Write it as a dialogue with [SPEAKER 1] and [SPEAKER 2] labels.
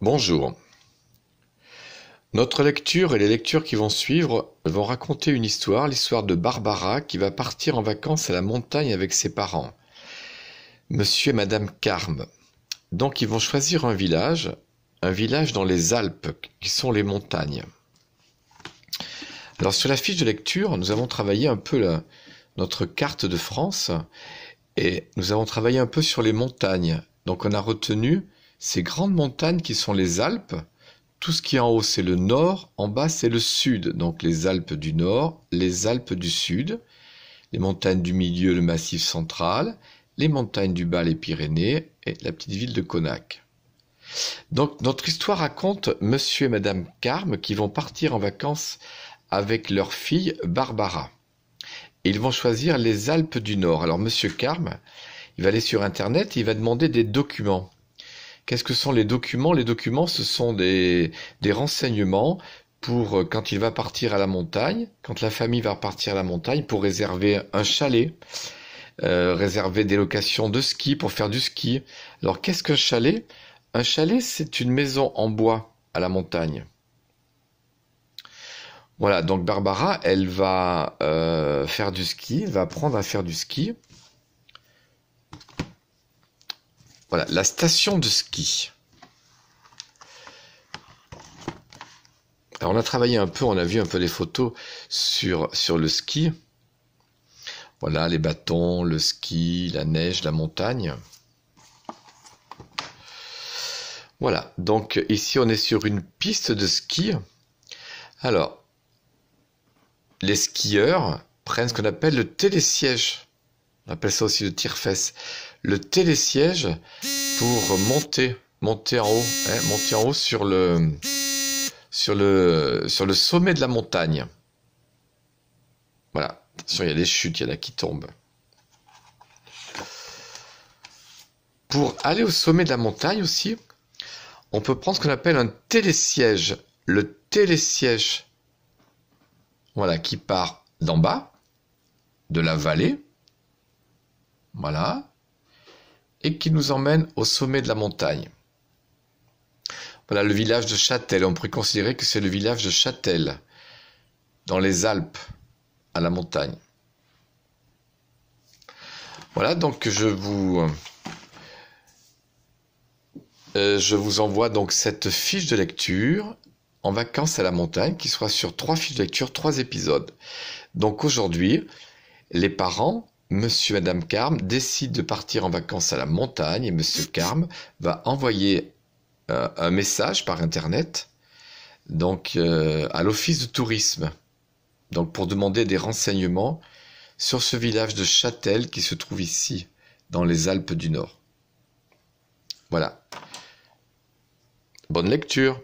[SPEAKER 1] Bonjour. Notre lecture et les lectures qui vont suivre vont raconter une histoire, l'histoire de Barbara qui va partir en vacances à la montagne avec ses parents, Monsieur et Madame Carme. Donc ils vont choisir un village dans les Alpes, qui sont les montagnes. Alors sur la fiche de lecture, nous avons travaillé un peu notre carte de France et nous avons travaillé un peu sur les montagnes. Donc on a retenu ces grandes montagnes qui sont les Alpes. Tout ce qui est en haut, c'est le nord, en bas, c'est le sud. Donc les Alpes du nord, les Alpes du sud, les montagnes du milieu, le massif central, les montagnes du bas, les Pyrénées, et la petite ville de Connacht. Donc notre histoire raconte Monsieur et Madame Carme qui vont partir en vacances avec leur fille Barbara. Et ils vont choisir les Alpes du Nord. Alors Monsieur Carme, il va aller sur Internet et il va demander des documents. Qu'est-ce que sont les documents? Les documents, ce sont des renseignements pour quand il va partir à la montagne, quand la famille va partir à la montagne, pour réserver un chalet, réserver des locations de ski pour faire du ski. Alors qu'est-ce qu'un chalet? Un chalet, c'est une maison en bois à la montagne. Voilà, donc Barbara, elle va faire du ski, elle va apprendre à faire du ski. Voilà, la station de ski. Alors on a travaillé un peu, on a vu un peu les photos sur le ski. Voilà, les bâtons, le ski, la neige, la montagne. Voilà, donc ici on est sur une piste de ski. Alors, les skieurs prennent ce qu'on appelle le télésiège. On appelle ça aussi le tire-fesse. Le télésiège pour monter en haut, monter en haut sur le sommet de la montagne. Voilà. Attention, il y a des chutes, il y en a qui tombent. Pour aller au sommet de la montagne aussi, on peut prendre ce qu'on appelle un télésiège. Le télésiège, voilà, qui part d'en bas, de la vallée, voilà, et qui nous emmène au sommet de la montagne. Voilà le village de Châtel. On pourrait considérer que c'est le village de Châtel, dans les Alpes, à la montagne. Voilà, donc je vous envoie donc cette fiche de lecture en vacances à la montagne qui sera sur 3 fiches de lecture, 3 épisodes. Donc aujourd'hui, les parents, Monsieur et Madame Carme, décident de partir en vacances à la montagne et Monsieur Carme va envoyer un message par Internet donc à l'office de tourisme donc pour demander des renseignements sur ce village de Châtel qui se trouve ici dans les Alpes du Nord. Voilà. Bonne lecture.